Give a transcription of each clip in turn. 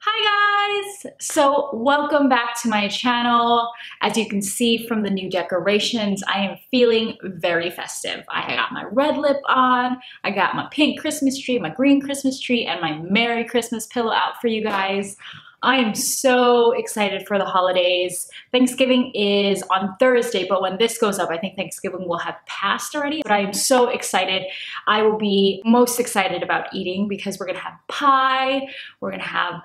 Hi guys! So welcome back to my channel. As you can see from the new decorations, I am feeling very festive. I got my red lip on, I got my pink Christmas tree, my green Christmas tree, and my Merry Christmas pillow out for you guys. I am so excited for the holidays. Thanksgiving is on Thursday, but when this goes up, I think Thanksgiving will have passed already. But I am so excited. I will be most excited about eating because we're gonna have pie, we're gonna have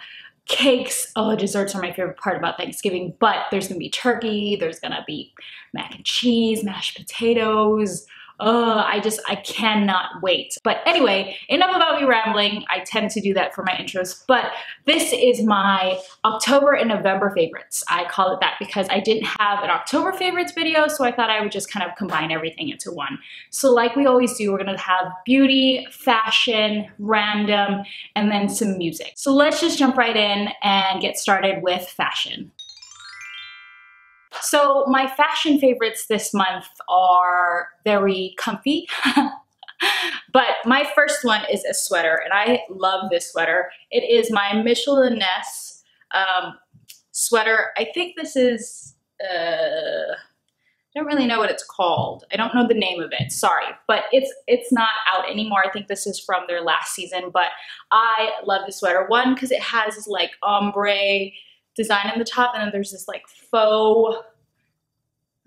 cakes. Oh, desserts are my favorite part about Thanksgiving, but there's gonna be turkey, there's gonna be mac and cheese, mashed potatoes. I cannot wait. But anyway, enough about me rambling. I tend to do that for my intros, but this is my October and November favorites. I call it that because I didn't have an October favorites video, so I thought I would just kind of combine everything into one. So like we always do, we're gonna have beauty, fashion, random, and then some music. So let's just jump right in and get started with fashion. So my fashion favorites this month are very comfy, but my first one is a sweater, and I love this sweater. It is my Michelin sweater. I think this is, I don't really know what it's called. I don't know the name of it, sorry, but it's not out anymore. I think this is from their last season, but I love this sweater. One, because it has this like ombre design in the top, and then there's this like faux,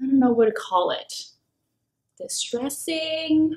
I don't know what to call it, distressing,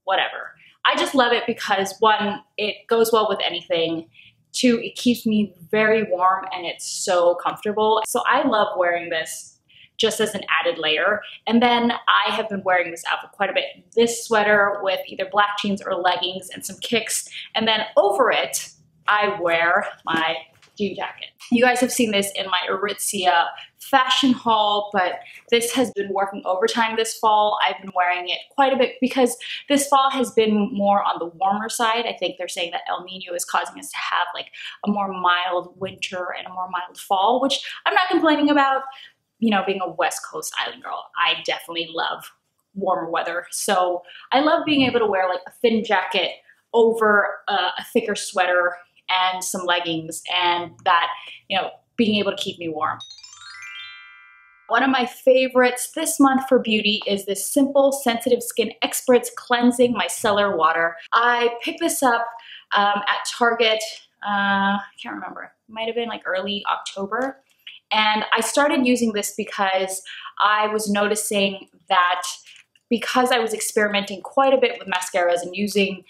whatever. I just love it because one, it goes well with anything. Two, it keeps me very warm and it's so comfortable. So I love wearing this just as an added layer. And then I have been wearing this outfit quite a bit. This sweater with either black jeans or leggings and some kicks. And then over it, I wear my jean jacket. You guys have seen this in my Aritzia fashion haul, but this has been working overtime this fall. I've been wearing it quite a bit because this fall has been more on the warmer side. I think they're saying that El Nino is causing us to have like a more mild winter and a more mild fall, which I'm not complaining about. You know, being a West Coast island girl, I definitely love warmer weather. So I love being able to wear like a thin jacket over a thicker sweater and some leggings, and that, you know, being able to keep me warm. One of my favorites this month for beauty is this Simple Sensitive Skin Experts Cleansing Micellar Water. I picked this up at Target, I can't remember, it might have been like early October. And I started using this because I was noticing that because I was experimenting quite a bit with mascaras and using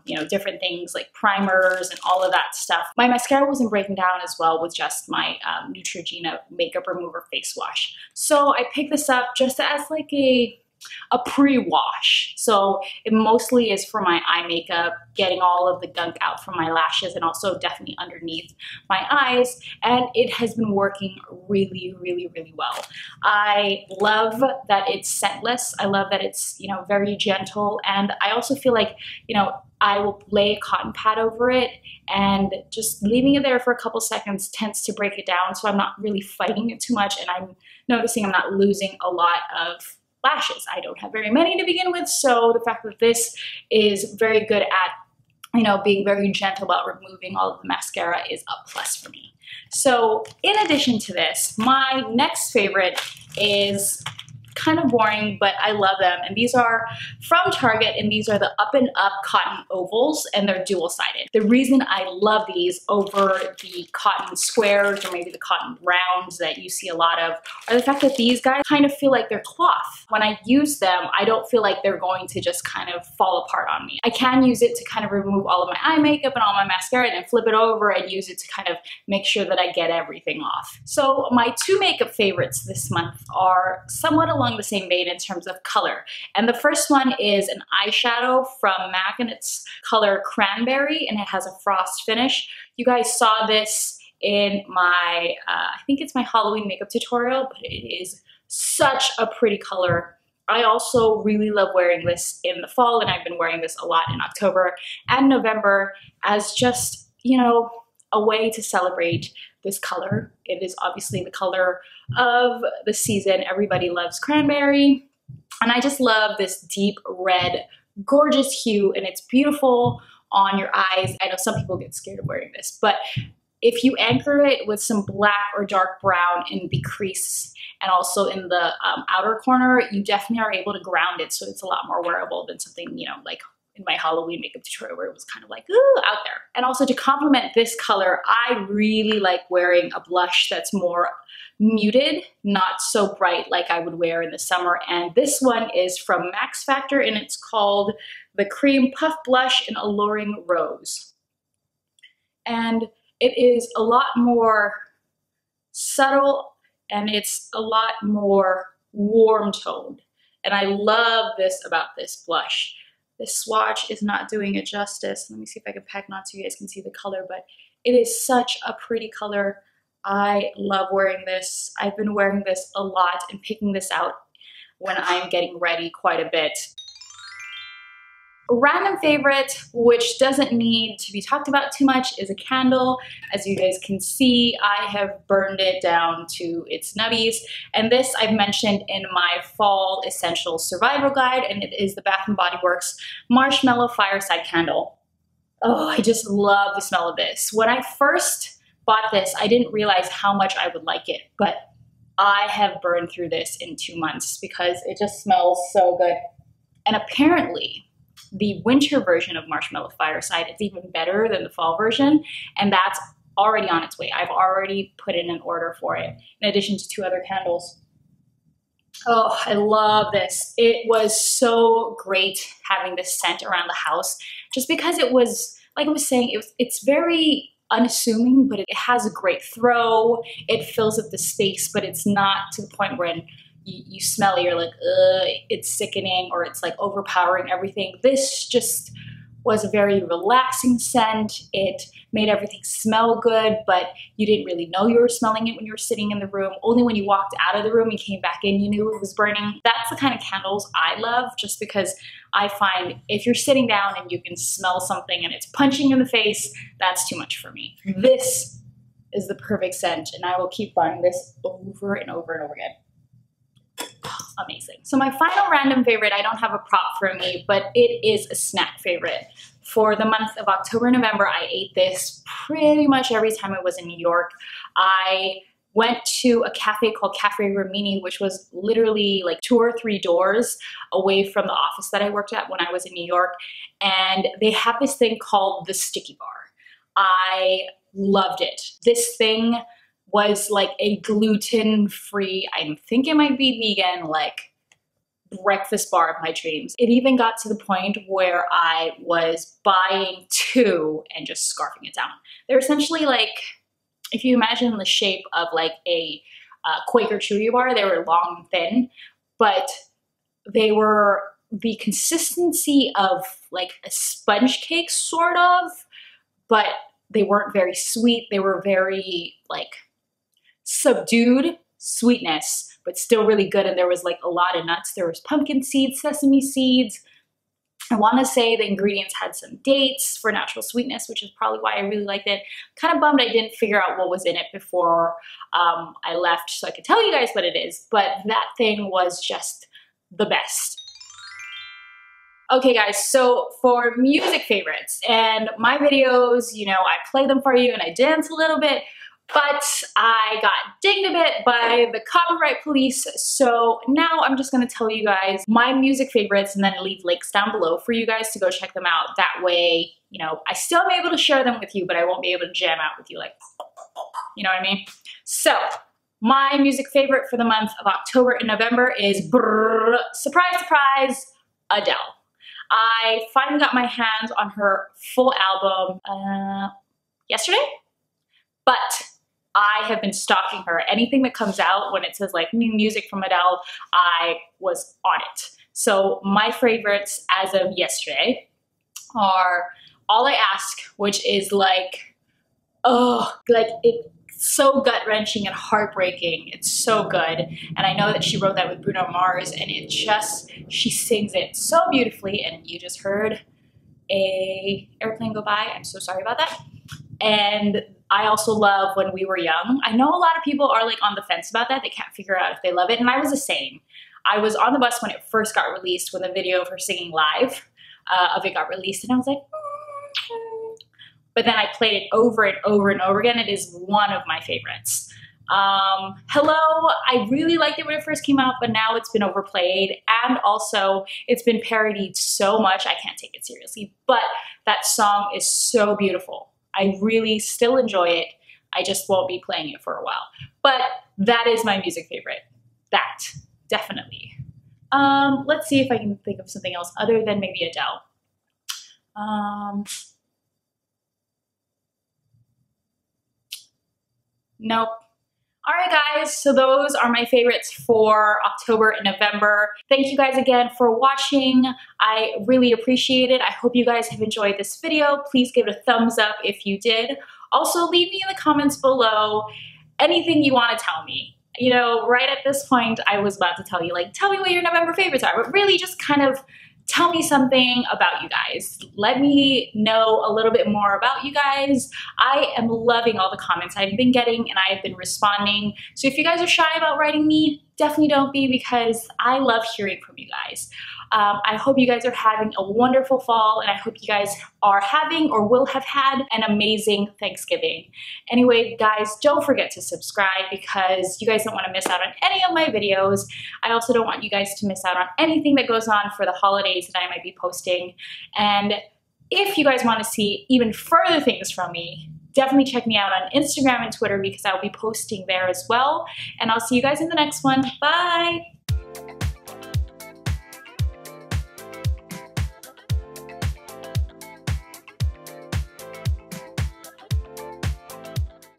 you know, different things like primers and all of that stuff, my mascara wasn't breaking down as well with just my Neutrogena makeup remover face wash. So I picked this up just as like a pre-wash. So it mostly is for my eye makeup, getting all of the gunk out from my lashes and also definitely underneath my eyes. And it has been working really, really, really well. I love that it's scentless. I love that it's, you know, very gentle. And I also feel like, you know, I will lay a cotton pad over it, and just leaving it there for a couple seconds tends to break it down. So I'm not really fighting it too much. And I'm noticing I'm not losing a lot of lashes. I don't have very many to begin with, so the fact that this is very good at, you know, being very gentle about removing all of the mascara is a plus for me. So in addition to this, my next favorite is kind of boring, but I love them. And these are from Target, and these are the Up and Up cotton ovals, and they're dual-sided. The reason I love these over the cotton squares or maybe the cotton rounds that you see a lot of are the fact that these guys kind of feel like they're cloth. When I use them, I don't feel like they're going to just kind of fall apart on me. I can use it to kind of remove all of my eye makeup and all my mascara and then flip it over and use it to kind of make sure that I get everything off. So my two makeup favorites this month are somewhat along the same vein in terms of color. And the first one is an eyeshadow from MAC, and it's color Cranberry, and it has a frost finish. You guys saw this in my, I think it's my Halloween makeup tutorial, but it is such a pretty color. I also really love wearing this in the fall, and I've been wearing this a lot in October and November as just, you know, a way to celebrate this color. It is obviously the color of the season. Everybody loves cranberry. And I just love this deep red, gorgeous hue, and it's beautiful on your eyes. I know some people get scared of wearing this, but if you anchor it with some black or dark brown in the crease and also in the outer corner, you definitely are able to ground it, so it's a lot more wearable than something, you know, like in my Halloween makeup tutorial where it was kind of like, ooh, out there. And also to complement this color, I really like wearing a blush that's more muted, not so bright like I would wear in the summer. And this one is from Max Factor, and it's called the Cream Puff Blush in Alluring Rose. And it is a lot more subtle, and it's a lot more warm toned. And I love this about this blush. This swatch is not doing it justice. Let me see if I can pack it on so you guys can see the color, but it is such a pretty color. I love wearing this. I've been wearing this a lot and picking this out when I'm getting ready quite a bit. A random favorite, which doesn't need to be talked about too much, is a candle. As you guys can see, I have burned it down to its nubbies. And this I've mentioned in my fall essential survival guide, and it is the Bath & Body Works Marshmallow Fireside Candle. Oh, I just love the smell of this. When I first bought this, I didn't realize how much I would like it, but I have burned through this in 2 months because it just smells so good. And apparently, the winter version of Marshmallow Fireside is even better than the fall version, and that's already on its way. I've already put in an order for it, in addition to 2 other candles. Oh, I love this. It was so great having this scent around the house, just because it was, like I was saying, it's very unassuming, but it has a great throw. It fills up the space, but it's not to the point where you smell it, you're like, ugh, it's sickening, or it's like overpowering everything. This just was a very relaxing scent. It made everything smell good, but you didn't really know you were smelling it when you were sitting in the room. Only when you walked out of the room and came back in, you knew it was burning. That's the kind of candles I love, just because I find if you're sitting down and you can smell something and it's punching you in the face, that's too much for me. This is the perfect scent, and I will keep buying this over and over and over again. Amazing. So my final random favorite, I don't have a prop for me, but it is a snack favorite. For the month of October and November, I ate this pretty much every time I was in New York. I went to a cafe called Cafe Rimini, which was literally like 2 or 3 doors away from the office that I worked at when I was in New York. And they have this thing called the Sticky Bar. I loved it. This thing was like a gluten-free, I think it might be vegan, like breakfast bar of my dreams. It even got to the point where I was buying 2 and just scarfing it down. They're essentially like, if you imagine the shape of like a Quaker Chewy bar, they were long and thin, but they were the consistency of like a sponge cake, sort of, but they weren't very sweet. They were very like subdued sweetness, but still really good. And there was like a lot of nuts. There was pumpkin seeds, sesame seeds. I want to say the ingredients had some dates for natural sweetness, which is probably why I really liked it. Kind of bummed I didn't figure out what was in it before I left so I could tell you guys what it is, but that thing was just the best. Okay guys, so for music favorites and my videos, you know, I play them for you and I dance a little bit, but I got dinged a bit by the copyright police, so now I'm just gonna tell you guys my music favorites and then leave links down below for you guys to go check them out. That way, you know, I still am able to share them with you, but I won't be able to jam out with you like, you know what I mean? So, my music favorite for the month of October and November is, surprise, surprise, Adele. I finally got my hands on her full album yesterday, but I have been stalking her. Anything that comes out when it says like new music from Adele, I was on it. So my favorites as of yesterday are All I Ask, which is like, oh, like it's so gut-wrenching and heartbreaking. It's so good. And I know that she wrote that with Bruno Mars, and it just, she sings it so beautifully, and you just heard a airplane go by. I'm so sorry about that. And I also love When We Were Young. I know a lot of people are like on the fence about that. They can't figure out if they love it. And I was the same. I was on the bus when it first got released, when the video of her singing live of it got released. And I was like, but then I played it over and over and over again. It is one of my favorites. Hello, I really liked it when it first came out, but now it's been overplayed, and also it's been parodied so much I can't take it seriously. But that song is so beautiful. I really still enjoy it. I just won't be playing it for a while. But that is my music favorite. That, definitely. Let's see if I can think of something else other than maybe Adele. Nope. All right, guys, so those are my favorites for October and November. Thank you guys again for watching. I really appreciate it. I hope you guys have enjoyed this video. Please give it a thumbs up if you did. Also, leave me in the comments below anything you want to tell me. You know, right at this point, I was about to tell you, like, tell me what your November favorites are, but really just kind of tell me something about you guys. Let me know a little bit more about you guys. I am loving all the comments I've been getting, and I've been responding. So if you guys are shy about writing me, definitely don't be, because I love hearing from you guys. I hope you guys are having a wonderful fall, and I hope you guys are having or will have had an amazing Thanksgiving. Anyway, guys, don't forget to subscribe, because you guys don't want to miss out on any of my videos. I also don't want you guys to miss out on anything that goes on for the holidays that I might be posting. And if you guys want to see even further things from me, definitely check me out on Instagram and Twitter, because I'll be posting there as well. And I'll see you guys in the next one. Bye!